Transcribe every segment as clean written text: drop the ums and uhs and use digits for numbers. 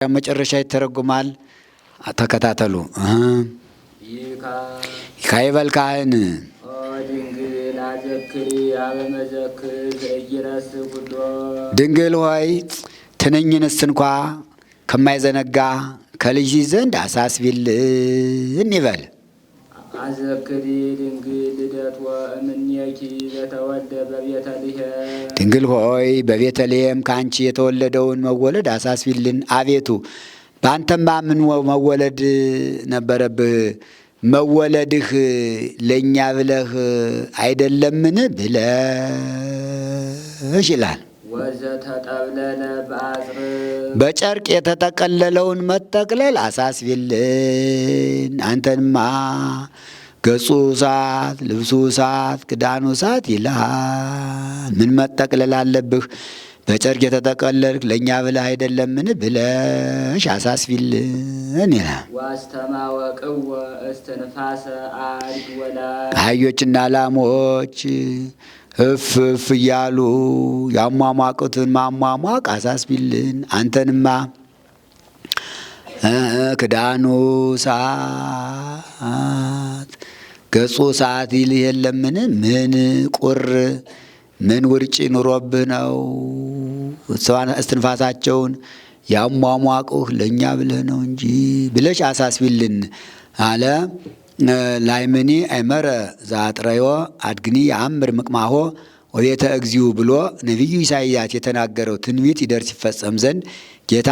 መጨረሻ ይተረጎማል። ተከታተሉ። ይካይበል ካህን ድንግል ሆይ ትንኝንስ እንኳ ከማይዘነጋ ከልጅ ዘንድ አሳስቢልን ይበል። አዘክሪ ድንግል ልደት ወእምኔኪ ዘተወልደ በቤተልሔም ድንግል ሆይ በቤተልሔም ከአንቺ የተወለደውን መወለድ አሳስቢልን። አቤቱ በአንተማ ምን መወለድ ነበረብህ? መወለድህ ለእኛ ብለህ አይደለምን ብለሽ ይላል። ወዘተጠብለለ በአጽር በጨርቅ የተጠቀለለውን መጠቅለል አሳስቢልን። አንተንማ ገጹ እሳት ልብሱ እሳት ክዳኑ እሳት ይልሃል። ምን መጠቅለል አለብህ? በጨርቅ የተጠቀለልክ ለእኛ ብለህ አይደለምን ብለሽ አሳስቢልን ይላል። ዋስተማወቅወ እስትንፋሰ አድግ ወላድ አህዮችና ላሞች እፍ እፍ እያሉ ያሟሟቁትን ማሟሟቅ አሳስቢልን። አንተንማ ክዳኑ እሳት ገጹ እሳት ይልህ የለምን? ምን ቁር ምን ውርጭ ኑሮብህ ነው እስትንፋሳቸውን ያሟሟቁህ ለእኛ ብለህ ነው እንጂ ብለሽ አሳስቢልን አለ። ላይምኒ አይመረ ዛጥረዮ አድግኒ የአምር ምቅማሆ ወቤተ እግዚኡ ብሎ ነቢዩ ኢሳይያስ የተናገረው ትንቢት ይደርስ ይፈጸም ዘንድ ጌታ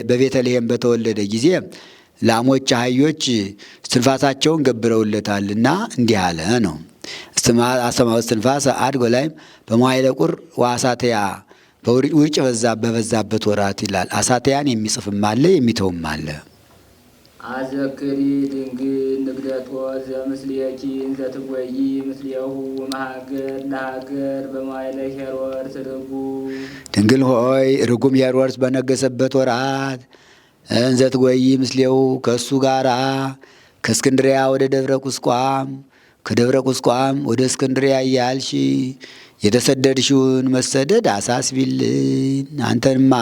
በቤተልሔም በተወለደ ጊዜ ላሞች አህዮች እስትንፋሳቸውን ገብረውለታልና እንዲህ አለ ነው። አሰማው እስትንፋሰ አድጎ ላይም በመዋዕለ ቁር ወአሳትያ በውርጭ በበዛበት ወራት ይላል። አሳትያን የሚጽፍም አለ የሚተውም አለ። አዘክሪ ድንግል ንግደቶ ዘምስሌኪ እንዘትጎይ ምስሌሁ መሃገር ለሀገር በመዋዕለ ሄሮድስ ርጉም ድንግል ሆይ ርጉም ሄሮድስ በነገሰበት ወራት እንዘትጎይ ምስሌሁ ከእሱ ጋራ ከእስክንድሪያ ወደ ደብረ ቁስቋም ከደብረ ቁስቋም ወደ እስክንድሪያ እያልሽ የተሰደድሽውን መሰደድ አሳስቢልን። አንተንማ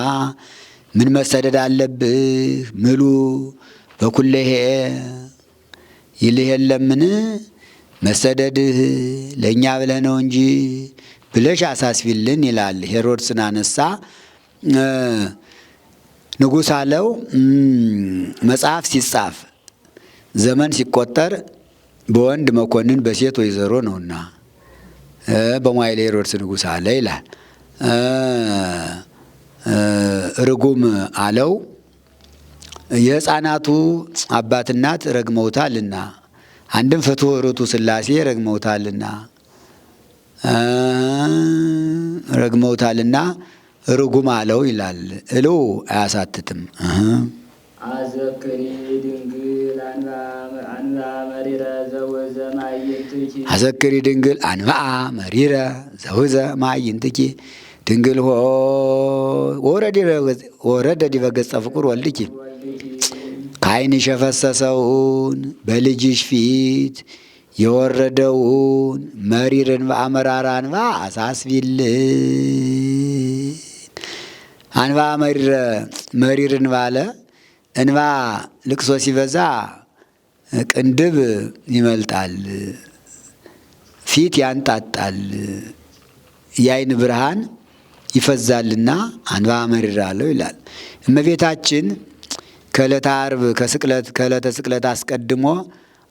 ምን መሰደድ አለብህ? ምሉ በኩለሄ ይልህ የለምን? መሰደድህ ለእኛ ብለህ ነው እንጂ ብለሽ አሳስቢልን ይላል። ሄሮድስን አነሳ። ንጉሥ አለው መጽሐፍ ሲጻፍ ዘመን ሲቆጠር በወንድ መኮንን በሴት ወይዘሮ ነውና በመዋዕለ ሄሮድስ ንጉሥ አለ ይላል። ርጉም አለው የሕፃናቱ አባት እናት ረግመውታልና፣ አንድም ፍትሕ ርቱዕ ሥላሴ ረግመውታልና ርጉም አለው ይላል። እለው አያሳትትም። አዘክሪ ድንግል አንባ መሪረ ዘወዘ ማዕይንትኪ አዘክሪ ድንግል አንብአ መሪረ ዘውዘ ማዕይንትኪ ድንግል ወረደ ዲበ ገጸ ፍቁር ወልድኪ ከዓይንሽ የፈሰሰውን በልጅሽ ፊት የወረደውን መሪር እንባ መራራ እንባ አሳስቢልን። አንባ መሪር እንባ አለ። እንባ ልቅሶ ሲበዛ ቅንድብ ይመልጣል፣ ፊት ያንጣጣል፣ የዓይን ብርሃን ይፈዛልና አንባ መሪር አለው ይላል። እመቤታችን ከዕለተ ዓርብ ከዕለተ ስቅለት አስቀድሞ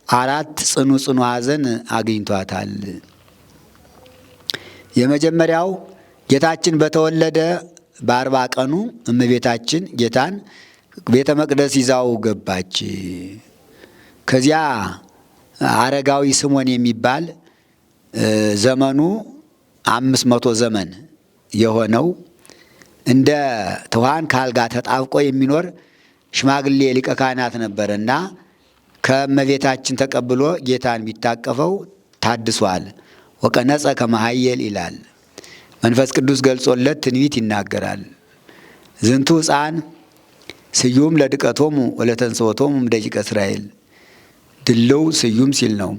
4 ጽኑ ሐዘን አግኝቷታል። የመጀመሪያው ጌታችን በተወለደ በ40 ቀኑ እመቤታችን ጌታን ቤተ መቅደስ ይዛው ገባች። ከዚያ አረጋዊ ስሞን የሚባል ዘመኑ 500 ዘመን የሆነው እንደ ትኋን ካልጋ ተጣብቆ የሚኖር ሽማግሌ ሊቀ ካህናት ነበረና ከእመቤታችን ተቀብሎ ጌታን ቢታቀፈው ታድሷል። ወቀነጸ ከመሃየል ይላል። መንፈስ ቅዱስ ገልጾለት ትንቢት ይናገራል። ዝንቱ ሕፃን ስዩም ለድቀቶሙ ወለተንሥኦቶሙ እምደቂቀ እስራኤል ድልው ስዩም ሲል ነው።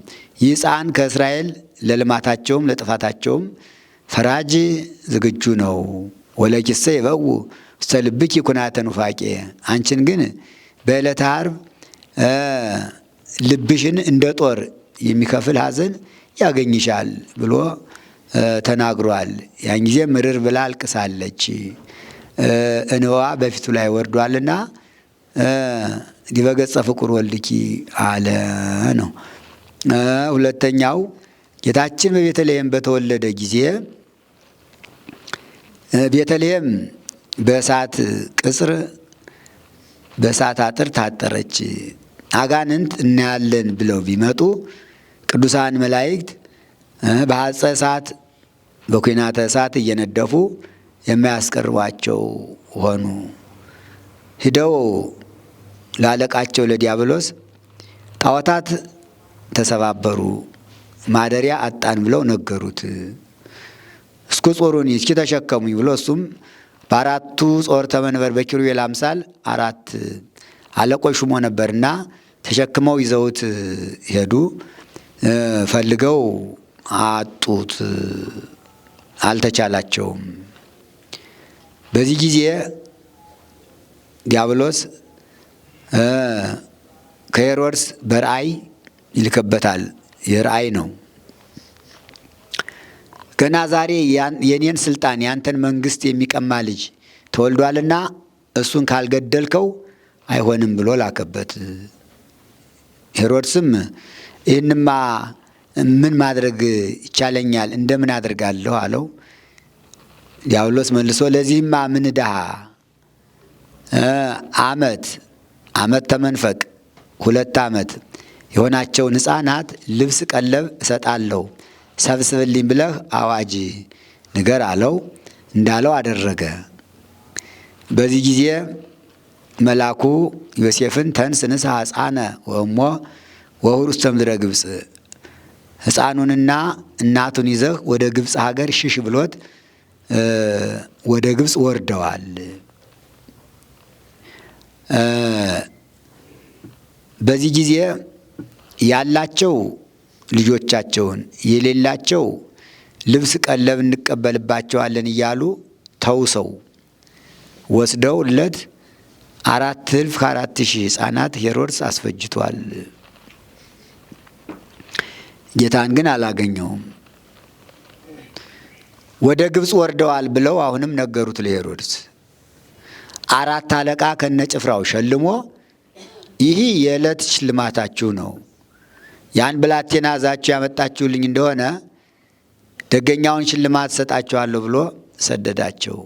ይህ ሕፃን ከእስራኤል ለልማታቸውም ለጥፋታቸውም ፈራጅ ዝግጁ ነው። ወለኪሰ ይበው ውስተ ልብኪ ኩናተ ኑፋቄ፣ አንቺን ግን በዕለተ ዓርብ ልብሽን እንደ ጦር የሚከፍል ሐዘን ያገኝሻል ብሎ ተናግሯል። ያን ጊዜ ምርር ብላ አልቅሳለች። እንባዋ በፊቱ ላይ ወርዷልና ዲበ ገጸ ፍቁር ወልድኪ አለ ነው። ሁለተኛው ጌታችን በቤተልሔም በተወለደ ጊዜ ቤተልሔም በእሳት ቅጽር በእሳት አጥር ታጠረች። አጋንንት እናያለን ብለው ቢመጡ ቅዱሳን መላእክት በሐፀ እሳት በኩናተ እሳት እየነደፉ የማያስቀርቧቸው ሆኑ። ሂደው ላለቃቸው ለዲያብሎስ ጣዖታት ተሰባበሩ፣ ማደሪያ አጣን ብለው ነገሩት። እስኩ ጾሩኒ እስኪ ተሸከሙኝ ብሎ እሱም በአራቱ ጾርተ መንበር በኪሩቤል አምሳል 4 አለቆች ሹሞ ነበርና ተሸክመው ይዘውት ሄዱ። ፈልገው አጡት፣ አልተቻላቸውም። በዚህ ጊዜ ዲያብሎስ ከሄሮድስ በራእይ ይልከበታል። የራእይ ነው። ገና ዛሬ የኔን ስልጣን ያንተን መንግስት የሚቀማ ልጅ ተወልዷልና እሱን ካልገደልከው አይሆንም ብሎ ላከበት። ሄሮድስም ይህንማ ምን ማድረግ ይቻለኛል? እንደምን አድርጋለሁ አለው። ዲያብሎስ መልሶ ለዚህማ ምን ዕዳ ዓመት ተመንፈቅ 2 ዓመት የሆናቸውን ሕፃናት ልብስ ቀለብ እሰጣለሁ ሰብስብልኝ ብለህ አዋጅ ንገር አለው። እንዳለው አደረገ። በዚህ ጊዜ መልአኩ ዮሴፍን ተንስ ንሥሐ ሕፃነ ወእሞ ወሁር ውስተ ምድረ ግብፅ፣ ሕፃኑንና እናቱን ይዘህ ወደ ግብፅ ሀገር ሽሽ ብሎት ወደ ግብፅ ወርደዋል። በዚህ ጊዜ ያላቸው ልጆቻቸውን የሌላቸው ልብስ ቀለብ እንቀበልባቸዋለን እያሉ ተውሰው ወስደውለት 4,000 ከ4,000 ሕፃናት ሄሮድስ አስፈጅቷል። ጌታን ግን አላገኘውም። ወደ ግብፅ ወርደዋል ብለው አሁንም ነገሩት ለሄሮድስ። 4 አለቃ ከነጭፍራው ሸልሞ ይህ የዕለት ሽልማታችሁ ነው፣ ያን ብላቴና ይዛችሁ ያመጣችሁልኝ እንደሆነ ደገኛውን ሽልማት ሰጣችኋለሁ ብሎ ሰደዳቸው።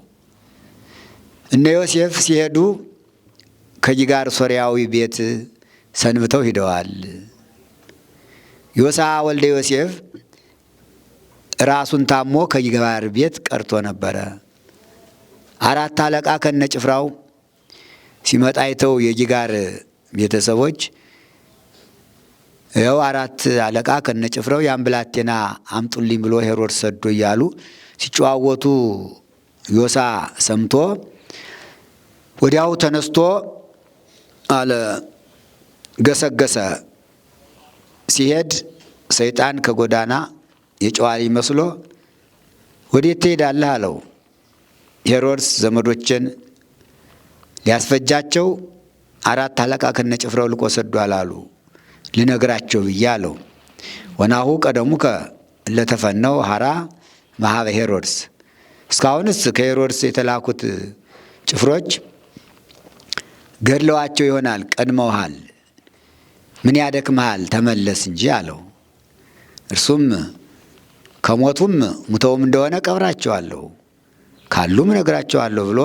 እነ ዮሴፍ ሲሄዱ ከጂጋር ሶርያዊ ቤት ሰንብተው ሂደዋል። ዮሳ ወልደ ዮሴፍ ራሱን ታሞ ከጂጋር ቤት ቀርቶ ነበረ። 4 አለቃ ከነጭፍራው ሲመጣ አይተው የጂጋር ቤተሰቦች ያው 4 አለቃ ከነጭፍራው ያን ብላቴና አምጡልኝ ብሎ ሄሮድስ ሰዶ እያሉ ሲጨዋወቱ ዮሳ ሰምቶ ወዲያው ተነስቶ አለ ገሰገሰ። ሲሄድ ሰይጣን ከጎዳና የጨዋሊ መስሎ ወዴት ትሄዳለህ አለው። ሄሮድስ ዘመዶችን ሊያስፈጃቸው 4 አለቃ ከነጭፍራው ልቆ ሰዷል አሉ፣ ልነግራቸው ብዬ አለው። ወናሁ ቀደሙከ ለተፈነው ሀራ መሀበ ሄሮድስ፣ እስካሁንስ ከሄሮድስ የተላኩት ጭፍሮች ገድለዋቸው ይሆናል፣ ቀድመውሃል፣ ምን ያደክመሃል? ተመለስ እንጂ አለው። እርሱም ከሞቱም ሙተውም እንደሆነ ቀብራቸዋለሁ፣ ካሉም እነግራቸዋለሁ ብሎ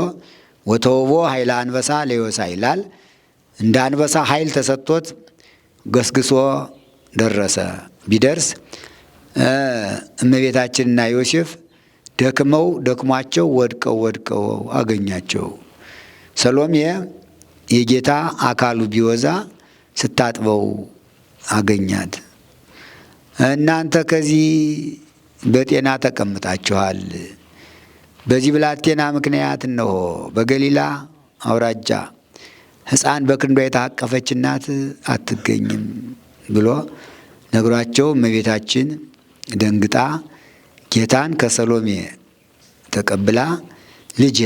ወተውቦ ኃይለ አንበሳ ለዮሳ ይላል። እንደ አንበሳ ኃይል ተሰጥቶት ገስግሶ ደረሰ። ቢደርስ እመቤታችንና ዮሴፍ ደክሟቸው ወድቀው አገኛቸው። ሰሎሜ የጌታ አካሉ ቢወዛ ስታጥበው አገኛት። እናንተ ከዚህ በጤና ተቀምጣችኋል፣ በዚህ ብላቴና ምክንያት እነሆ በገሊላ አውራጃ ሕፃን በክንዷ የታቀፈች እናት አትገኝም ብሎ ነግሯቸው እመቤታችን ደንግጣ ጌታን ከሰሎሜ ተቀብላ ልጄ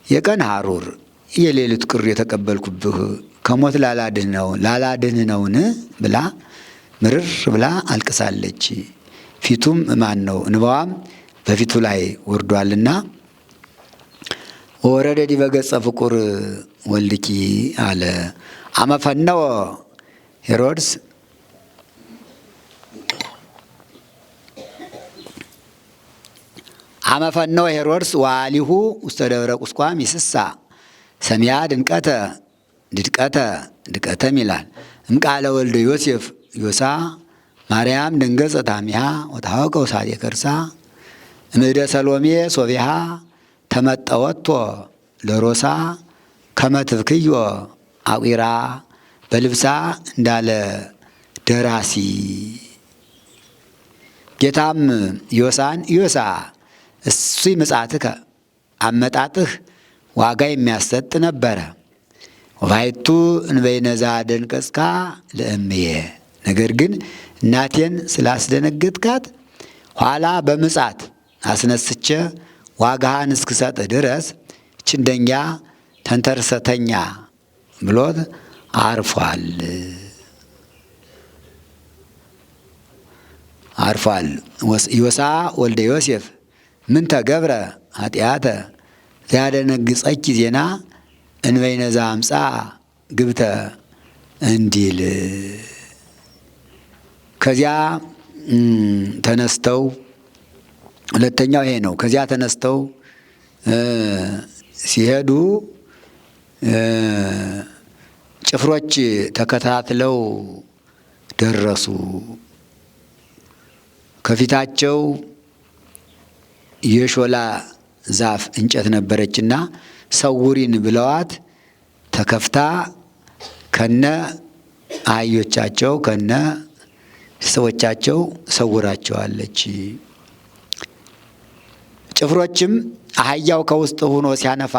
የቀን ሐሩር የሌሊት ቁር የተቀበልኩብህ ከሞት ላላድንህ ነውን ብላ ምርር ብላ አልቅሳለች። ፊቱም እንባዋም በፊቱ ላይ ወርዷልና ወረደ ዲበ ገጸ ፍቁር ወልድኪ አለ። አመፈነወ ሄሮድስ ዋሊሁ ውስተ ደብረ ቁስቋም ይስሳ ሰሚያ ድቀተም ይላል። እምቃለ ወልደ ዮሴፍ ዮሳ ማርያም ድንገጸ ታሚሃ ወታወቀ ውሳጤ ከርሳ እምደ ሰሎሜ ሶቢሃ ተመጠወቶ ለሮሳ ከመትብክዮ አቂራ በልብሳ እንዳለ ደራሲ። ጌታም ዮሳን ዮሳ እሱ ምጽአትከ አመጣጥህ ዋጋ የሚያሰጥ ነበረ። ወባይቱ እንበይነዛ ደንቀጽካ ለእምዬ ነገር ግን እናቴን ስላስደነገጥካት ኋላ በምጽአት አስነስቼ ዋጋህን እስክሰጥህ ድረስ ችንደኛ ተንተርሰተኛ ብሎት አርፏል። ዮሳ ወልደ ዮሴፍ ምን ተገብረ ኃጢአተ ዘያደነግጸኪ ዜና እንበይነዛ አምፃ ግብተ እንዲል። ከዚያ ተነስተው ሁለተኛው ይሄ ነው። ከዚያ ተነስተው ሲሄዱ ጭፍሮች ተከታትለው ደረሱ። ከፊታቸው የሾላ ዛፍ እንጨት ነበረችና ሰውሪን ብለዋት ተከፍታ ከነ አህዮቻቸው ከነ ሰዎቻቸው ሰውራቸዋለች። ጭፍሮችም አህያው ከውስጥ ሆኖ ሲያነፋ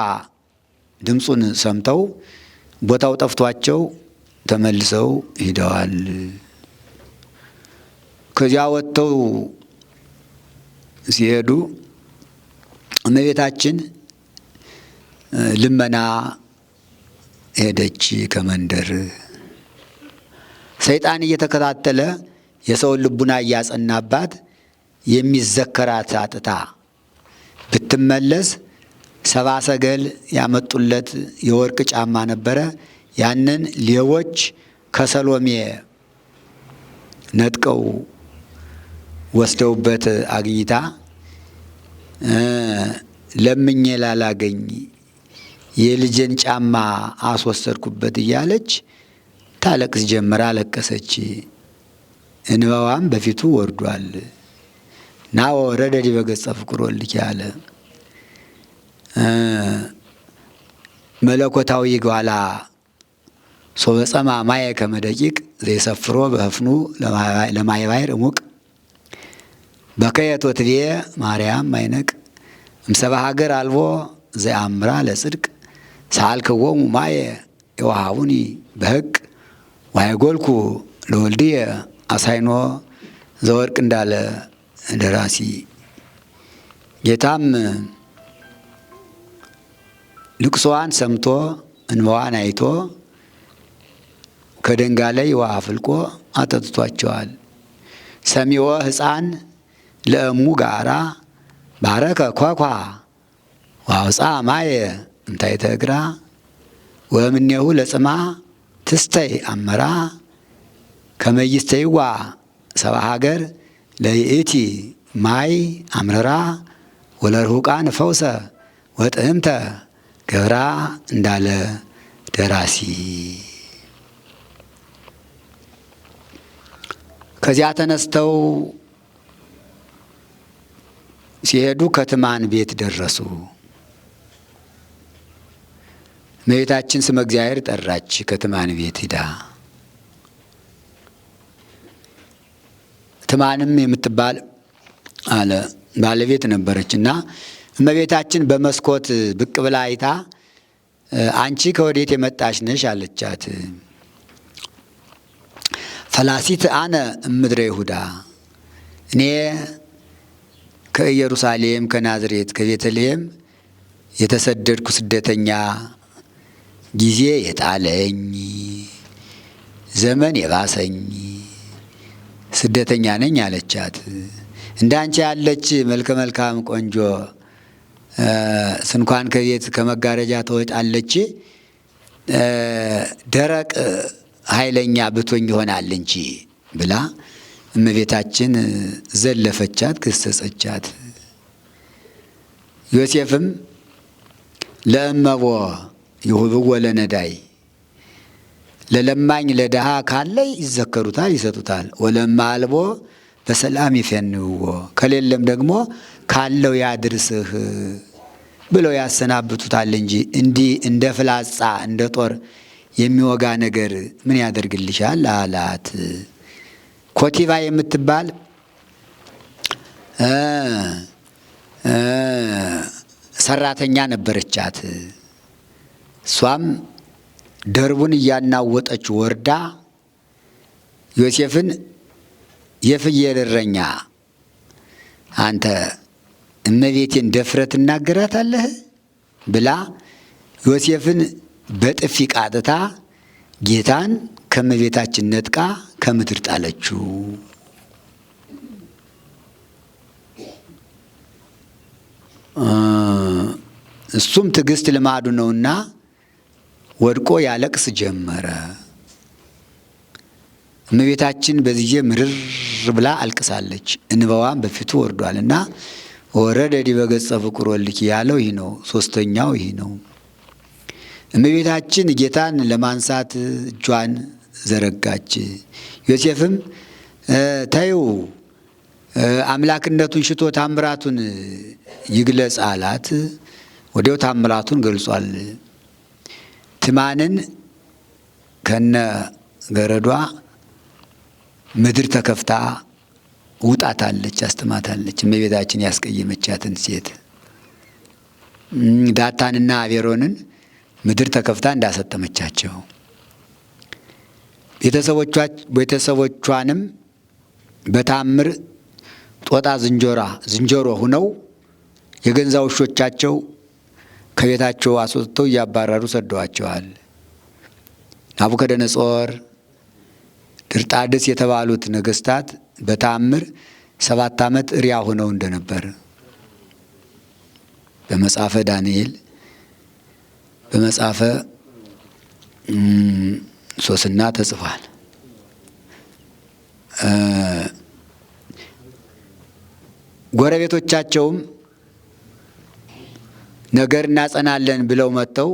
ድምፁን ሰምተው ቦታው ጠፍቷቸው ተመልሰው ሂደዋል። ከዚያ ወጥተው ሲሄዱ እመቤታችን ልመና ሄደች ከመንደር። ሰይጣን እየተከታተለ የሰውን ልቡና እያጸናባት የሚዘከራት አጥታ ብትመለስ ሰባ ሰገል ያመጡለት የወርቅ ጫማ ነበረ። ያንን ሌቦች ከሰሎሜ ነጥቀው ወስደውበት አግኝታ ለምኜ ላላገኝ የልጄን ጫማ አስወሰድኩበት እያለች ታለቅስ ጀመረ። አለቀሰች። እንባዋም በፊቱ ወርዷል። ና ወረደ ዲበ ገጸ ፍቁር ወልድኪ አለ። መለኮታዊ ጓላ ሶበ ጸማ ማየ ከመ ደቂቅ ዘይሰፍሮ በህፍኑ ለማይባይር እሙቅ በከየት ወትቤ ማርያም ማይነቅ እምሰባ ሀገር አልቦ ዘአምራ ለጽድቅ ሳልክዎሙ ማየ የውሃቡኒ በህቅ ዋይጎልኩ ለወልድየ አሳይኖ ዘወርቅ እንዳለ ደራሲ። ጌታም ልቅሶዋን ሰምቶ እንባዋን አይቶ ከደንጋ ላይ ውሃ አፍልቆ አጠጥቷቸዋል። ሰሚዖ ሕፃን ለእሙ ጋራ ባረከ ኳኳ ዋውፃ ማየ እንታይተ እግራ ወእምኔሁ ለጽማ ትስተይ አመራ ከመይስተይዋ ሰባ ሀገር ለይእቲ ማይ አምረራ ወለርሁቃን ፈውሰ ወጥህምተ ገብራ እንዳለ ደራሲ። ከዚያ ተነስተው ሲሄዱ ከትማን ቤት ደረሱ። እመቤታችን ስመ እግዚአብሔር ጠራች። ከትማን ቤት ሂዳ ትማንም የምትባል አለ ባለቤት ነበረችና እመቤታችን በመስኮት ብቅ ብላ አይታ አንቺ ከወዴት የመጣሽ ነሽ አለቻት። ፈላሲት አነ እምድረ ይሁዳ እኔ ከኢየሩሳሌም ከናዝሬት ከቤተልሔም የተሰደድኩ ስደተኛ ጊዜ የጣለኝ ዘመን የባሰኝ ስደተኛ ነኝ አለቻት። እንዳንቺ ያለች መልከ መልካም ቆንጆ ስንኳን ከቤት ከመጋረጃ ትወጣለች፣ ደረቅ ኃይለኛ ብቶኝ ይሆናል እንጂ ብላ እመቤታችን ዘለፈቻት፣ ገሰጸቻት። ዮሴፍም ለእመቦ ይሁብዎ ለነዳይ ለለማኝ ለድሃ ካለ ይዘከሩታል ይሰጡታል፣ ወለማ አልቦ በሰላም ይፈንውዎ ከሌለም ደግሞ ካለው ያድርስህ ብለው ያሰናብቱታል እንጂ እንዲህ እንደ ፍላጻ እንደ ጦር የሚወጋ ነገር ምን ያደርግልሻል አላት። ኮቲባ የምትባል ሰራተኛ ነበረቻት። እሷም ደርቡን እያናወጠች ወርዳ ዮሴፍን የፍየል እረኛ አንተ እመቤቴን ደፍረህ ትናገራታለህ ብላ ዮሴፍን በጥፊ ቃጥታ ጌታን ከእመቤታችን ነጥቃ ከምድር ጣለችው። እሱም ትዕግስት ልማዱ ነውና ወድቆ ያለቅስ ጀመረ። እመቤታችን በዚህ ምርር ብላ አልቅሳለች። እንባዋም በፊቱ ወርዷልና ወረደ ዲበ ገጸ ፍቁር ወልድኪ ያለው ይህ ነው። ሶስተኛው ይህ ነው። እመቤታችን ጌታን ለማንሳት እጇን ዘረጋች። ዮሴፍም ተይው አምላክነቱን ሽቶ ታምራቱን ይግለጽ አላት። ወዲያው ታምራቱን ገልጿል። ትማንን ከነ ገረዷ ምድር ተከፍታ ውጣታለች፣ አስጥማታለች። እመቤታችን ያስቀየመቻትን ሴት ዳታንና አቤሮንን ምድር ተከፍታ እንዳሰጠመቻቸው ቤተሰቦቿንም በታምር ጦጣ ዝንጀሮ ሁነው የገንዛ ውሾቻቸው ከቤታቸው አስወጥተው እያባረሩ ሰደዋቸዋል። ናቡከደነጾር፣ ድርጣድስ የተባሉት ነገስታት በታምር 7 ዓመት እሪያ ሆነው እንደነበር በመጽሐፈ ዳንኤል በመጽሐፈ ሶስና ተጽፏል። ጎረቤቶቻቸውም ነገር እናጸናለን ብለው መጥተው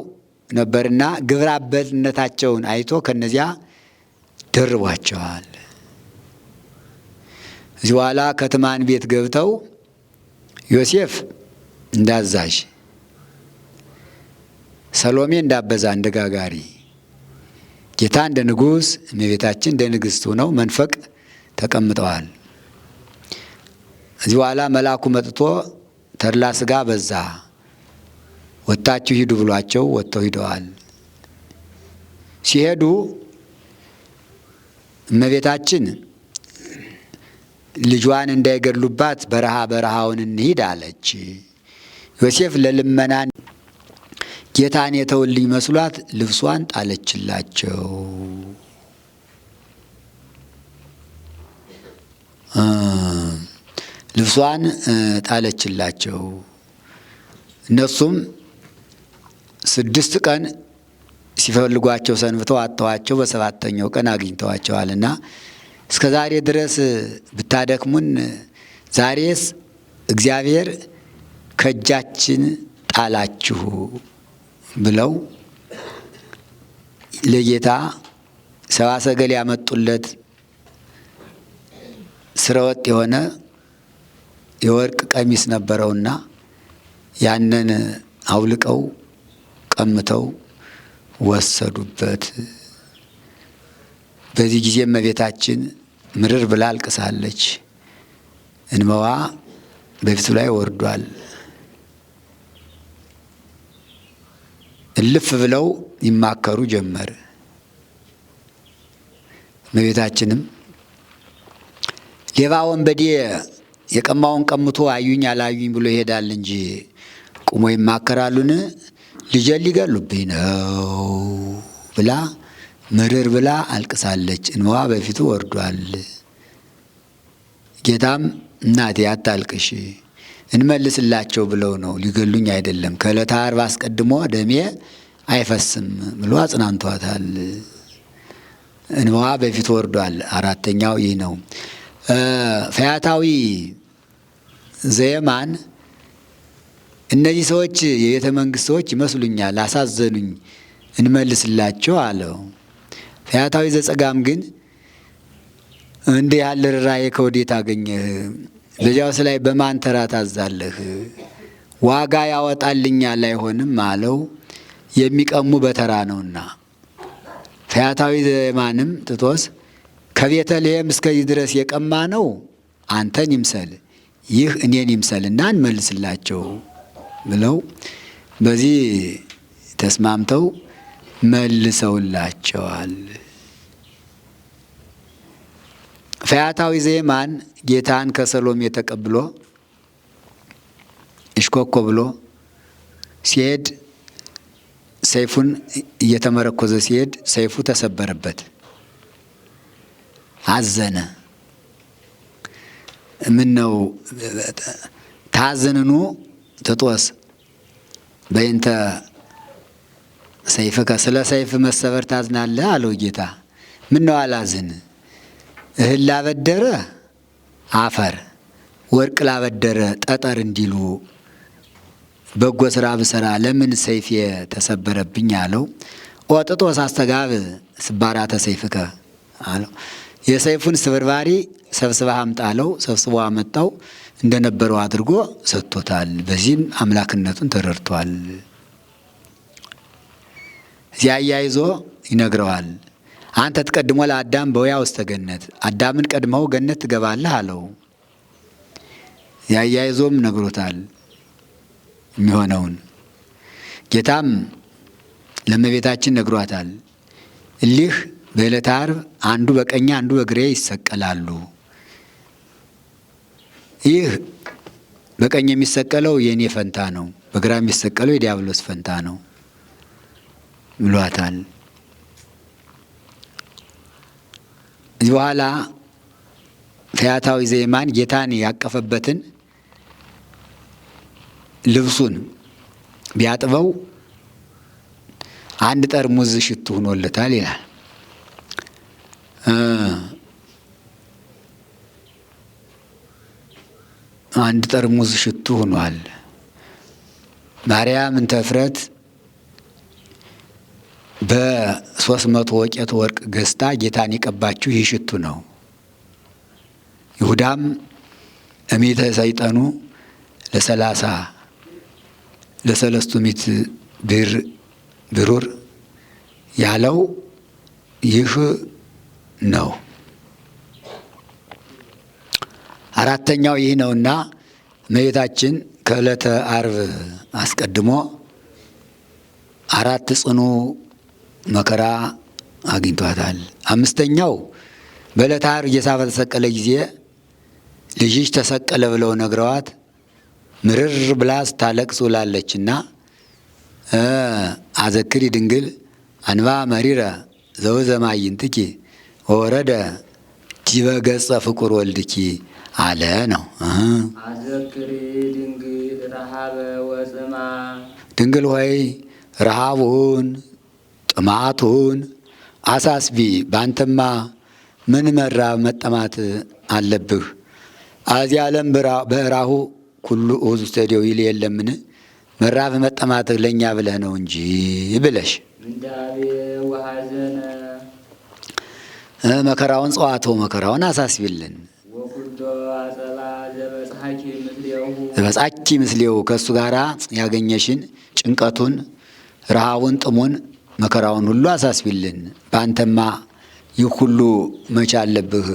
ነበርና ግብረ አበርነታቸውን አይቶ ከነዚያ ደርቧቸዋል። እዚህ በኋላ ከትማን ቤት ገብተው ዮሴፍ እንዳዛዥ፣ ሰሎሜ እንዳበዛ እንደ ጋጋሪ፣ ጌታ እንደ ንጉሥ፣ እመቤታችን እንደ ንግሥት ሆነው መንፈቅ ተቀምጠዋል። እዚህ በኋላ መልአኩ መጥቶ ተድላ ሥጋ በዛ ወጣችሁ ሂዱ ብሏቸው ወጥተው ሂደዋል። ሲሄዱ እመቤታችን ልጇን እንዳይገድሉባት በረሃውን እንሂድ አለች። ዮሴፍ ለልመና ጌታን የተውልኝ መስሏት ልብሷን ጣለችላቸው። ልብሷን ጣለችላቸው። እነሱም 6 ቀን ሲፈልጓቸው ሰንብተው አጥተዋቸው በ7ኛው ቀን አግኝተዋቸዋልና እስከ ዛሬ ድረስ ብታደክሙን ዛሬስ እግዚአብሔር ከእጃችን ጣላችሁ ብለው ለጌታ ሰብአ ሰገል ያመጡለት ስረወጥ የሆነ የወርቅ ቀሚስ ነበረውና ያንን አውልቀው ቀምተው ወሰዱበት። በዚህ ጊዜ እመቤታችን ምርር ብላ አልቅሳለች። እንባዋ በፊቱ ላይ ወርዷል። እልፍ ብለው ይማከሩ ጀመር። እመቤታችንም ሌባ ወንበዴ የቀማውን ቀምቶ አዩኝ አላዩኝ ብሎ ይሄዳል እንጂ ቁሞ ይማከራሉን? ልጄን ሊገሉብኝ ነው ብላ ምርር ብላ አልቅሳለች። እንባዋ በፊቱ ወርዷል። ጌታም እናቴ አታልቅሽ፣ እንመልስላቸው ብለው ነው፣ ሊገሉኝ አይደለም፣ ከዕለተ ዓርብ አስቀድሞ ደሜ አይፈስም ብሎ አጽናንቷታል። እንባዋ በፊቱ ወርዷል። አራተኛው ይህ ነው። ፈያታዊ ዘየማን እነዚህ ሰዎች የቤተ መንግስት ሰዎች ይመስሉኛል፣ አሳዘኑኝ፣ እንመልስላቸው አለው። ፈያታዊ ዘጸጋም ግን እንዲህ ያለ ርኅራኄ ከወዴት አገኘህ? በዚያውስ ላይ በማን ተራ ታዛለህ? ዋጋ ያወጣልኛል አይሆንም አለው። የሚቀሙ በተራ ነውና። ፈያታዊ ዘየማንም ጥጦስ ከቤተልሔም እስከዚህ ድረስ የቀማ ነው አንተን ይምሰል፣ ይህ እኔን ይምሰልና እንመልስላቸው ብለው በዚህ ተስማምተው መልሰውላቸዋል። ፈያታዊ ዘየማን ጌታን ከሰሎሜ ተቀብሎ እሽኮኮ ብሎ ሲሄድ ሰይፉን እየተመረኮዘ ሲሄድ ሰይፉ ተሰበረበት። አዘነ። ምን ነው ታዝንኑ ጥጦስ በእንተ ሰይፍከ፣ ስለ ሰይፍ መሰበር ታዝናለህ አለው ጌታ። ምን ነው አላዝን? እህል ላበደረ አፈር፣ ወርቅ ላበደረ ጠጠር እንዲሉ በጎ ስራ ብሰራ ለምን ሰይፍ ተሰበረብኝ አለው። ኦ ጥጦስ አስተጋብ ስባራተ ሰይፍከ አለው። የሰይፉን ስብርባሪ ሰብስበህ አምጣ አለው። ሰብስቦ አመጣው። እንደነበረው አድርጎ ሰጥቶታል። በዚህም አምላክነቱን ተረድቷል። እዚያ አያይዞ ይነግረዋል። አንተ ትቀድሞ ለአዳም በወያ ውስተ ገነት፣ አዳምን ቀድመው ገነት ትገባለህ አለው። ያያይዞም ነግሮታል የሚሆነውን። ጌታም ለእመቤታችን ነግሯታል። እሊህ በዕለተ ዓርብ አንዱ በቀኝ አንዱ በግሬ ይሰቀላሉ። ይህ በቀኝ የሚሰቀለው የእኔ ፈንታ ነው፣ በግራ የሚሰቀለው የዲያብሎስ ፈንታ ነው ብሏታል። እዚህ በኋላ ፈያታዊ ዘየማን ጌታን ያቀፈበትን ልብሱን ቢያጥበው አንድ ጠርሙዝ ሽቱ ሆኖለታል ይላል። አንድ ጠርሙዝ ሽቱ ሆኗል። ማርያም እንተ ዕፍረት በ300 ወቄት ወርቅ ገዝታ ጌታን የቀባችው ይህ ሽቱ ነው። ይሁዳም እሜተ ሰይጠኑ ለ30 ብሩር ያለው ይህ ነው። አራተኛው ይህ ነውና እመቤታችን ከዕለተ ዓርብ አስቀድሞ 4 ጽኑ መከራ አግኝቷታል። 5ኛው በዕለተ ዓርብ ጌታ በተሰቀለ ጊዜ ልጅሽ ተሰቀለ ብለው ነግረዋት ምርር ብላ ስታለቅስ ውላለችና አዘክሪ ድንግል አንባ መሪረ ዘውዘ ማዕይንትኪ ወረደ ዲበ ገጸ ፍቁር ወልድኪ አለ ነው። አዘክሪ ድንግል ረሃበ ወጽማ፣ ድንግል ሆይ ረሃቡን ጥማቱን አሳስቢ። በአንተማ ምን መራብ መጠማት አለብህ? አዚህ ዓለም በእራሁ ኩሉ ውስተ እዴው የለምን? መራብ መጠማትህ ለእኛ ብለህ ነው እንጂ ብለሽ ምንዳቤ ወሐዘነ መከራውን ጸዋተው መከራውን አሳስቢልን። ወኩሎ አጸባ ዘበጽሐኪ ምስሌሁ ዘበጽሐኪ ምስሌሁ ከእሱ ጋር ያገኘሽን ጭንቀቱን ረሃቡን ጥሙን መከራውን ሁሉ አሳስቢልን። በአንተማ ይህ ሁሉ መቻ አለብህ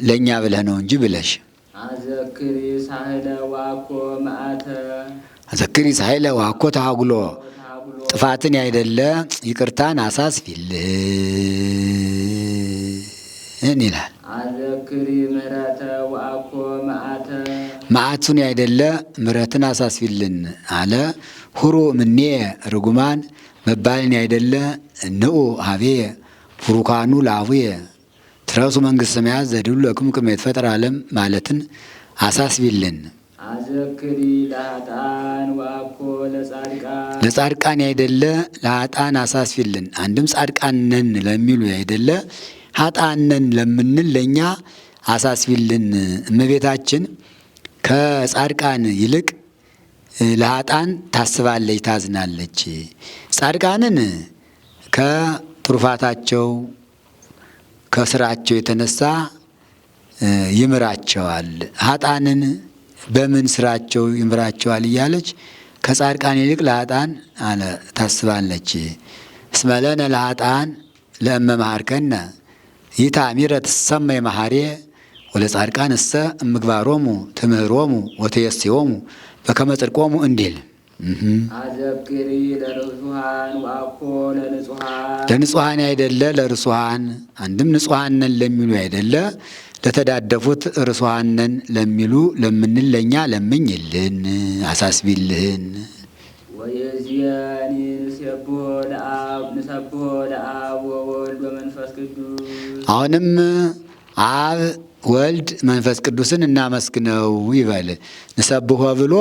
ለእኛ ብለህ ነው እንጂ ብለሽ አዘክሪ ሳህለ ዋኮ መዓተ አዘክሪ ሳህለ ዋኮ ተሃጉሎ ጥፋትን ያይደለ ይቅርታን አሳስቢልን ይላል። አዘክሪ ምህረተ ዋኮ መዓተ መዓቱን ያይደለ ምሕረትን አሳስቢልን አለ። ሁሩ እምኔ ርጉማን መባልን ያይደለ ንዑ ሀቤየ ቡሩካኑ ለአቡየ ትረሱ መንግሥተ ሰማያት ዘድሉ ለክሙ ከመ ይትፈጠር ዓለም ማለትን አሳስቢልን። አዘክሪ ለኃጥአን ወአኮ ለጻድቃን ለጻድቃን ያይደለ ለኃጥአን አሳስቢልን። አንድም ጻድቃን ነን ለሚሉ ያይደለ ኃጥአን ነን ለምንል ለእኛ አሳስቢልን። እመቤታችን ከጻድቃን ይልቅ ለኃጥአን ታስባለች፣ ታዝናለች። ጻድቃንን ከትሩፋታቸው ከስራቸው የተነሳ ይምራቸዋል። ኃጥአንን በምን ስራቸው ይምራቸዋል እያለች ከጻድቃን ይልቅ ለኃጥአን አለ ታስባለች። እስመ ለነ ለኃጥአን ለእመ መሃርከነ ይታሚረ ትሰመይ መሐሬ ወለጻድቃን እሰ እምግባሮሙ ትምህሮሙ ወተየስዮሙ በከመ ጽድቆሙ እንዲል አዘክሪ ለርሱሃን ወአኮ ለንጹሃን ለንጹሃን አይደለ ለርሱሃን። አንድም ንጹሃን ነን ለሚሉ አይደለ ለተዳደፉት ርሱሃን ነን ለሚሉ ለምንል ለእኛ ለምኝልን አሳስቢልን። ወየዚያኒ ንሰብሖ ለአብ ወወልድ ወመንፈስ ቅዱስ አሁንም አብ ወልድ መንፈስ ቅዱስን እናመስግነው ይበል። ንሰብሖ ብሎ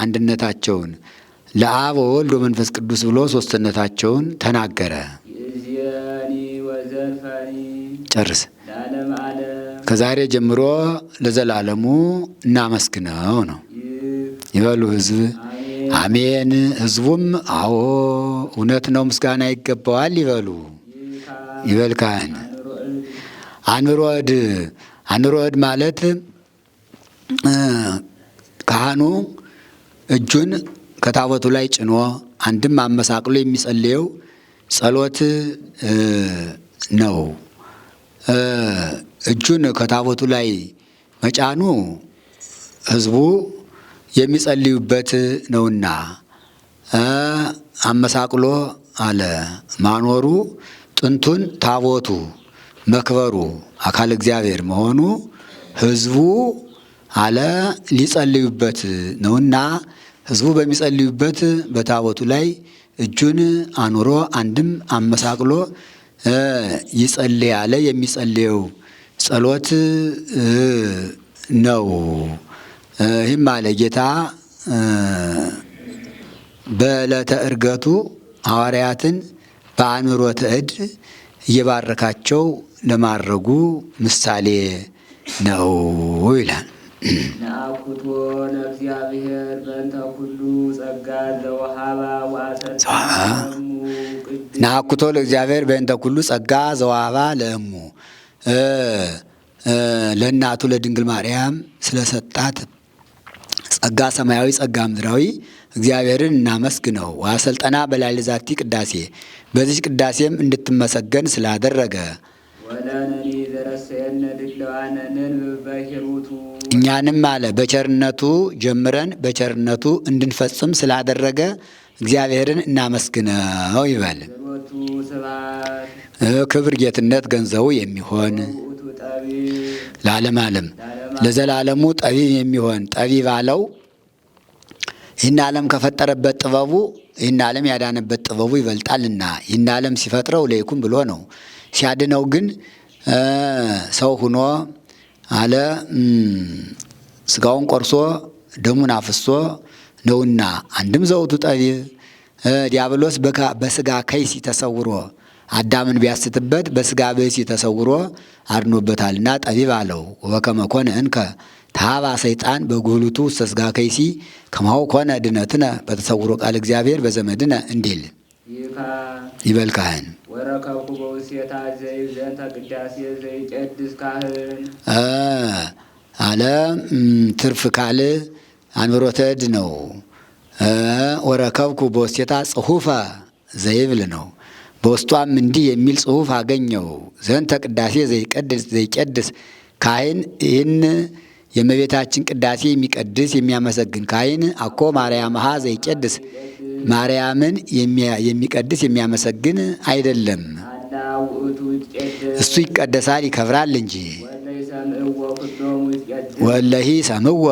አንድነታቸውን፣ ለአብ ወወልድ ወመንፈስ ቅዱስ ብሎ ሶስትነታቸውን ተናገረ። የዚያኒ ወዘልፈኒ ጨርስ። ለዓለመ ዓለም ከዛሬ ጀምሮ ለዘላለሙ እናመስግነው ነው ይበሉ ሕዝብ አሜን። ሕዝቡም አዎ እውነት ነው ምስጋና ይገባዋል ይበሉ። ይበል ካህን። አንሮድ ማለት ካህኑ እጁን ከታቦቱ ላይ ጭኖ አንድም አመሳቅሎ የሚጸልየው ጸሎት ነው። እጁን ከታቦቱ ላይ መጫኑ ሕዝቡ የሚጸልዩበት ነውና አመሳቅሎ አለ ማኖሩ ጥንቱን ታቦቱ መክበሩ አካል እግዚአብሔር መሆኑ ሕዝቡ አለ ሊጸልዩበት ነውና ሕዝቡ በሚጸልዩበት በታቦቱ ላይ እጁን አኑሮ አንድም አመሳቅሎ ይጸልያለ። የሚጸልየው ጸሎት ነው። ይህም አለ ጌታ በዕለተ ዕርገቱ ሐዋርያትን በአንብሮተ እድ እየባረካቸው ለማድረጉ ምሳሌ ነው ይላል። ነአኩቶ ለእግዚአብሔር በእንተ ኩሉ ጸጋ ዘወሃባ ወአሰጠሙ ቅድስት ነአኩቶ ለእግዚአብሔር በእንተ ኩሉ ጸጋ ዘወሃባ ለእሙ ለእናቱ ለድንግል ማርያም ስለሰጣት ጸጋ ሰማያዊ ጸጋ ምድራዊ እግዚአብሔርን እናመስግነው። ወአሰልጠና በላዕለ ዛቲ ቅዳሴ በዚህ ቅዳሴም እንድትመሰገን ስላደረገ ወለነኒ ዘረሰየነ ድለዋነ ንንብብ በሂሩቱ እኛንም አለ በቸርነቱ ጀምረን በቸርነቱ እንድንፈጽም ስላደረገ እግዚአብሔርን እናመስግነው ይበል። ዘሎቱ ስብሐት ክብር ጌትነት ገንዘቡ የሚሆን ውእቱ ጠቢብ ለዓለም ዓለም ለዘላለሙ ጠቢብ የሚሆን ጠቢብ አለው። ይህን ዓለም ከፈጠረበት ጥበቡ ይህን ዓለም ያዳነበት ጥበቡ ይበልጣልና ይህን ዓለም ሲፈጥረው ለይኩን ብሎ ነው። ሲያድነው ግን ሰው ሁኖ አለ ስጋውን ቆርሶ ደሙን አፍሶ ነውና። አንድም ዘውቱ ጠቢብ ዲያብሎስ በስጋ ከይሲ ተሰውሮ አዳምን ቢያስትበት በስጋ ብእሲ ተሰውሮ አድኖበታልና ጠቢብ አለው። ወበከመ ኮነ እንከ ታባ ሰይጣን በጉህሉቱ ውስተ ስጋ ከይሲ ከማሁ ኮነ ድነትነ በተሰውሮ ቃል እግዚአብሔር በዘመድነ እንዲል ይካ ይበል ካህን። ወረከብኩ በውስቴታ ዘይብ ዘንተ ቅዳሴ ዘይቄድስ ካህን አለ ትርፍ ካል አንብሮተ እድ ነው። ወረከብኩ በውስቴታ ጽሑፈ ዘይብል ነው። በውስጧም እንዲህ የሚል ጽሑፍ አገኘው። ዘንተ ቅዳሴ ዘይቄድስ ካህን ይህን የእመቤታችን ቅዳሴ የሚቀድስ የሚያመሰግን ካህን አኮ ማርያምሃ ዘይቄድስ ማርያምን የሚቀድስ የሚያመሰግን አይደለም። አላ ውእቱ ይትቄደስ እሱ ይቀደሳል ይከብራል እንጂ። ወለይሰምዕዎ ኩሎሙ ይትቄደስ ወለሂ ሰምወ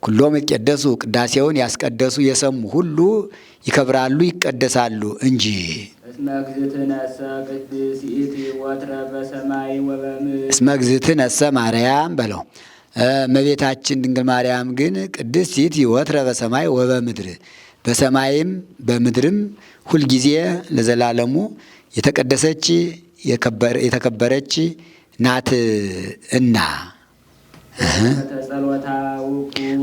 ኩሎም ይትቀደሱ ቅዳሴውን ያስቀደሱ የሰሙ ሁሉ ይከብራሉ ይቀደሳሉ እንጂ። እስመ እግዝእትነሰ ቅድስት ወትረ በሰማይ ወበምድር እስመ እግዝእትነሰ ማርያም በለው። እመቤታችን ድንግል ማርያም ግን ቅድስት ወትረ በሰማይ ወበምድር በሰማይም በምድርም ሁልጊዜ ለዘላለሙ የተቀደሰች የተከበረች ናት እና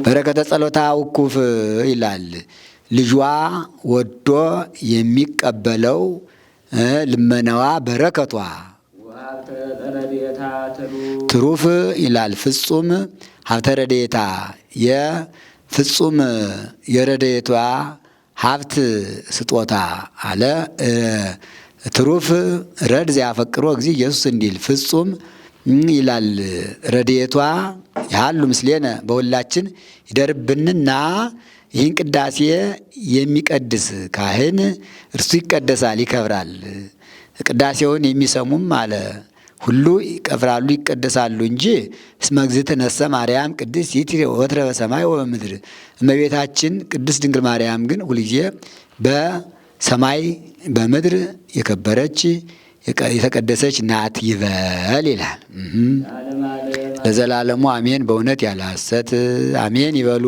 በረከተ ጸሎታ ውኩፍ ይላል። ልጇ ወዶ የሚቀበለው ልመናዋ በረከቷ ትሩፍ ይላል። ፍጹም ሀብተ ረድኤታ የፍጹም የረድኤቷ ሀብት ስጦታ አለ። ትሩፍ ረድ ዘያፈቅሮ እግዚእ ኢየሱስ እንዲል ፍጹም ይላል። ረድኤቷ ያሉ ምስሌነ በሁላችን ይደርብንና ይህን ቅዳሴ የሚቀድስ ካህን እርሱ ይቀደሳል ይከብራል። ቅዳሴውን የሚሰሙም አለ ሁሉ ይከብራሉ ይቀደሳሉ እንጂ። እስመ እግዝእትነሰ ማርያም ቅድስት ወትረ በሰማይ ወበምድር እመቤታችን ቅድስት ድንግል ማርያም ግን ሁልጊዜ በሰማይ በምድር የከበረች የተቀደሰች ናት ይበል ይላል። ለዘላለሙ አሜን። በእውነት ያለ ሐሰት አሜን ይበሉ።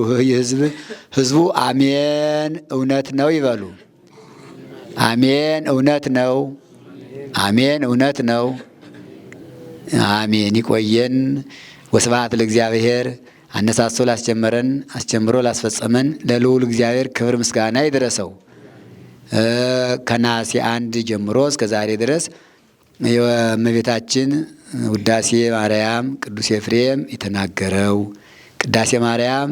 ህዝቡ አሜን እውነት ነው ይበሉ። አሜን እውነት ነው። አሜን እውነት ነው። አሜን። ይቆየን። ወስብሐት ለእግዚአብሔር። አነሳስቶ ላስጀመረን አስጀምሮ ላስፈጸመን ለልዑል እግዚአብሔር ክብር ምስጋና ይድረሰው። ከነሐሴ 1 ጀምሮ እስከ ዛሬ ድረስ የእመቤታችን ውዳሴ ማርያም ቅዱስ ኤፍሬም የተናገረው ቅዳሴ ማርያም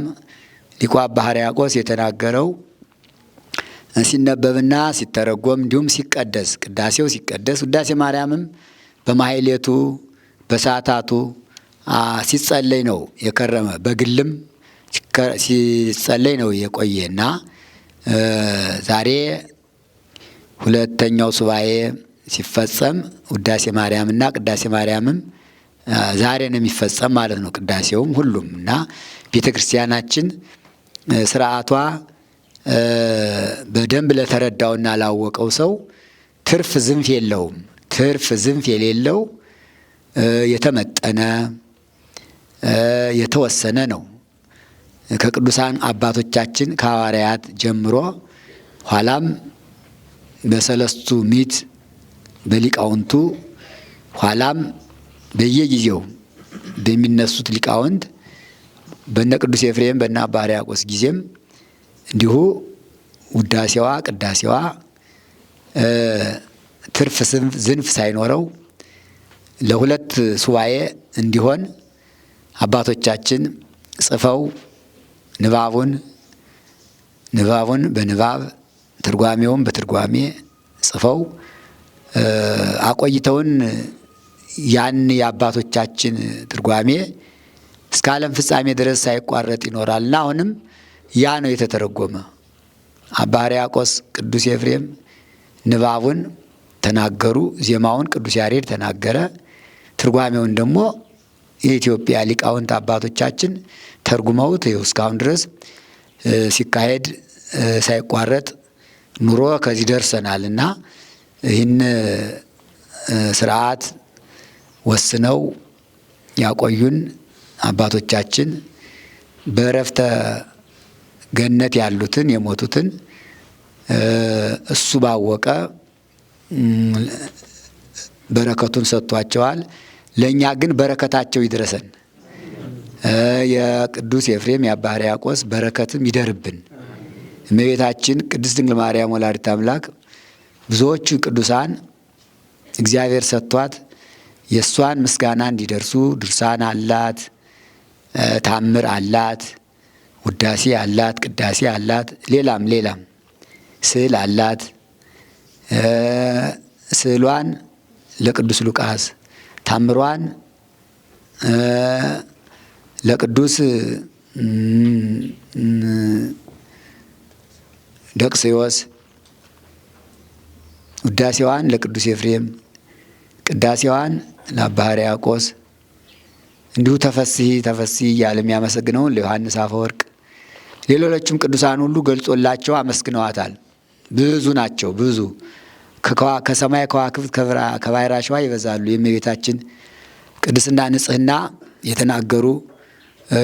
ሊቁ አባ ሕርያቆስ የተናገረው ሲነበብና ሲተረጎም እንዲሁም ሲቀደስ ቅዳሴው ሲቀደስ ውዳሴ ማርያምም በማሕሌቱ በሰዓታቱ ሲጸለይ ነው የከረመ። በግልም ሲጸለይ ነው የቆየና ዛሬ ሁለተኛው ሱባኤ ሲፈጸም ውዳሴ ማርያምና ቅዳሴ ማርያምም ዛሬ ነው የሚፈጸም ማለት ነው። ቅዳሴውም ሁሉም እና ቤተ ክርስቲያናችን ስርዓቷ በደንብ ለተረዳውና ላወቀው ሰው ትርፍ ዝንፍ የለውም። ትርፍ ዝንፍ የሌለው የተመጠነ የተወሰነ ነው። ከቅዱሳን አባቶቻችን ከሐዋርያት ጀምሮ ኋላም በሰለስቱ ምዕት በሊቃውንቱ ኋላም በየጊዜው በሚነሱት ሊቃውንት በነ ቅዱስ ኤፍሬም በነ አባ ሕርያቆስ ጊዜም እንዲሁ ውዳሴዋ ቅዳሴዋ ትርፍ ዝንፍ ሳይኖረው ለሁለት ሱባኤ እንዲሆን አባቶቻችን ጽፈው ንባቡን በንባብ ትርጓሜውን በትርጓሜ ጽፈው አቆይተውን ያን የአባቶቻችን ትርጓሜ እስከ ዓለም ፍጻሜ ድረስ ሳይቋረጥ ይኖራልና አሁንም ያ ነው የተተረጎመ። አባ ሕርያቆስ ቅዱስ ኤፍሬም ንባቡን ተናገሩ፣ ዜማውን ቅዱስ ያሬድ ተናገረ፣ ትርጓሜውን ደግሞ የኢትዮጵያ ሊቃውንት አባቶቻችን ተርጉመውት ይኸው እስካሁን ድረስ ሲካሄድ ሳይቋረጥ ኑሮ ከዚህ ደርሰናል እና ይህን ስርዓት ወስነው ያቆዩን አባቶቻችን በእረፍተ ገነት ያሉትን የሞቱትን እሱ ባወቀ በረከቱን ሰጥቷቸዋል። ለእኛ ግን በረከታቸው ይድረሰን። የቅዱስ ኤፍሬም የአባ ሕርያቆስ በረከትም ይደርብን። እመቤታችን ቅድስት ድንግል ማርያም ወላዲተ አምላክ ብዙዎቹ ቅዱሳን እግዚአብሔር ሰጥቷት የእሷን ምስጋና እንዲደርሱ ድርሳን አላት፣ ታምር አላት፣ ውዳሴ አላት፣ ቅዳሴ አላት፣ ሌላም ስዕል አላት። ስዕሏን ለቅዱስ ሉቃስ፣ ታምሯን ለቅዱስ ደቅስዮስ፣ ውዳሴዋን ለቅዱስ ኤፍሬም፣ ቅዳሴዋን ለአባ ሕርያቆስ እንዲሁ ተፈስሒ እያለ የሚያመሰግነውን ለዮሐንስ አፈወርቅ ሌሎችም ቅዱሳን ሁሉ ገልጾላቸው አመስግነዋታል። ብዙ ናቸው። ብዙ ከሰማይ ከዋክብት ከባሕር አሸዋ ይበዛሉ። የእመቤታችን ቅድስና ንጽሕና የተናገሩ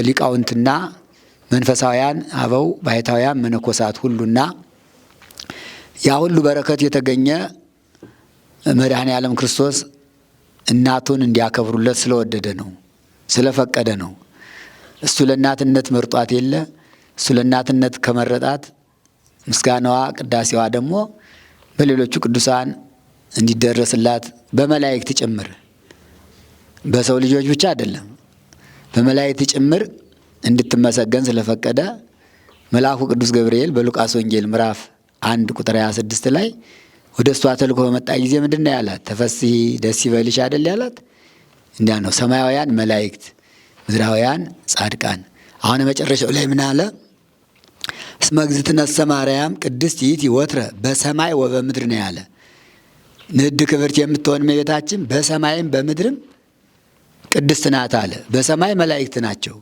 ሊቃውንትና መንፈሳውያን አበው ባሕታውያን መነኮሳት ሁሉና ያ ሁሉ በረከት የተገኘ መድኃኔ ዓለም ክርስቶስ እናቱን እንዲያከብሩለት ስለወደደ ነው፣ ስለፈቀደ ነው። እሱ ለእናትነት መርጧት የለ። እሱ ለእናትነት ከመረጣት ምስጋናዋ ቅዳሴዋ ደግሞ በሌሎቹ ቅዱሳን እንዲደረስላት በመላእክት ጭምር፣ በሰው ልጆች ብቻ አይደለም፣ በመላእክት ጭምር እንድትመሰገን ስለፈቀደ መልአኩ ቅዱስ ገብርኤል በሉቃስ ወንጌል ምዕራፍ 1 ቁጥር 26 ላይ ወደ እሷ ተልኮ በመጣ ጊዜ ምንድን ነው ያላት? ተፈስሒ ደስ ይበልሽ አይደል ያላት? እንዲያ ነው። ሰማያውያን መላእክት፣ ምድራውያን ጻድቃን። አሁን መጨረሻው ላይ ምን አለ? እስመ እግዝእትነሰ ማርያም ቅድስት ይእቲ ወትረ በሰማይ ወበምድር ነው ያለ። ንድ ክብርት የምትሆን እመቤታችን በሰማይም በምድርም ቅድስት ናት አለ። በሰማይ መላእክት ናቸው፣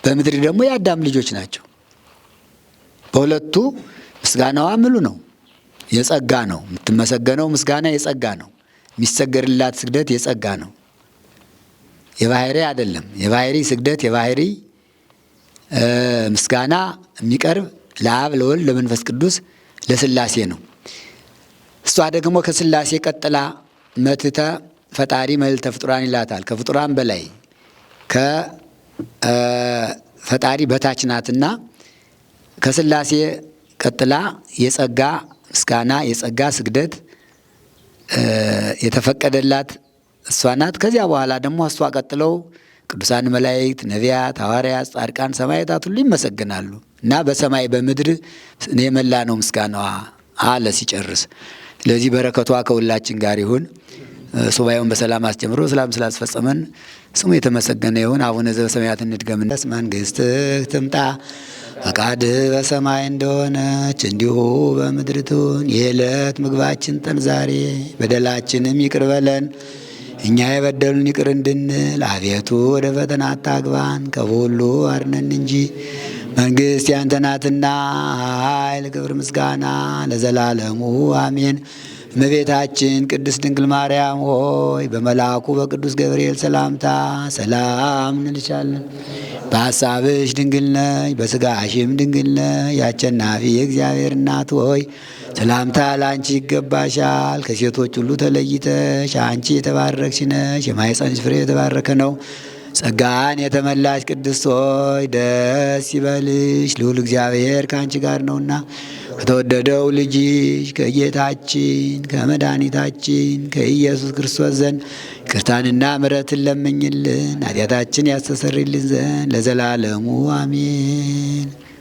በምድር ደግሞ የአዳም ልጆች ናቸው። በሁለቱ ምስጋናዋ ምሉ ነው፣ የጸጋ ነው። የምትመሰገነው ምስጋና የጸጋ ነው። የሚሰገድላት ስግደት የጸጋ ነው፣ የባህሪ አይደለም። የባህሪ ስግደት የባህሪ ምስጋና የሚቀርብ ለአብ ለወልድ ለመንፈስ ቅዱስ ለስላሴ ነው። እሷ ደግሞ ከስላሴ ቀጥላ መትተ ፈጣሪ መልዕልተ ፍጡራን ይላታል። ከፍጡራን በላይ ከፈጣሪ በታች ናትና ከስላሴ ቀጥላ የጸጋ ምስጋና የጸጋ ስግደት የተፈቀደላት እሷ ናት። ከዚያ በኋላ ደግሞ እሷ ቀጥለው ቅዱሳን መላእክት፣ ነቢያት፣ ሐዋርያት፣ ጻድቃን፣ ሰማዕታት ሁሉ ይመሰግናሉ እና በሰማይ በምድር የመላ ነው ምስጋናዋ አለ ሲጨርስ። ስለዚህ በረከቷ ከሁላችን ጋር ይሁን። ሱባኤውን በሰላም አስጀምሮ ሰላም ስላስፈጸመን ስሙ የተመሰገነ ይሁን። አቡነ ዘበሰማያት እንድገምነስ መንግሥትህ ትምጣ ፈቃድህ በሰማይ እንደሆነች እንዲሁ በምድር ትሁን። የዕለት ምግባችን ስጠን ዛሬ፣ በደላችንም ይቅር በለን እኛ የበደሉን ይቅር እንድንል፣ አቤቱ ወደ ፈተና አታግባን ከሁሉ አድነን እንጂ መንግሥት ያንተ ናትና ኃይል፣ ክብር፣ ምስጋና ለዘላለሙ አሜን። እመቤታችን ቅድስት ድንግል ማርያም ሆይ በመልአኩ በቅዱስ ገብርኤል ሰላምታ ሰላም እንልሻለን። በሐሳብሽ ድንግል ነሽ፣ በሥጋሽም ድንግል ነሽ። የአሸናፊ የእግዚአብሔር እናት ሆይ ሰላምታ ለአንቺ ይገባሻል። ከሴቶች ሁሉ ተለይተሽ አንቺ የተባረክሽ ነሽ፣ የማኅፀንሽ ፍሬ የተባረከ ነው። ጸጋን የተመላሽ ቅድስት ሆይ ደስ ይበልሽ፣ ልዑል እግዚአብሔር ከአንቺ ጋር ነውና ከተወደደው ልጅሽ ከጌታችን ከመድኃኒታችን ከኢየሱስ ክርስቶስ ዘንድ ይቅርታንና ምሕረትን ለምኝልን ኃጢአታችን ያስተሰርይልን ዘንድ ለዘላለሙ አሜን።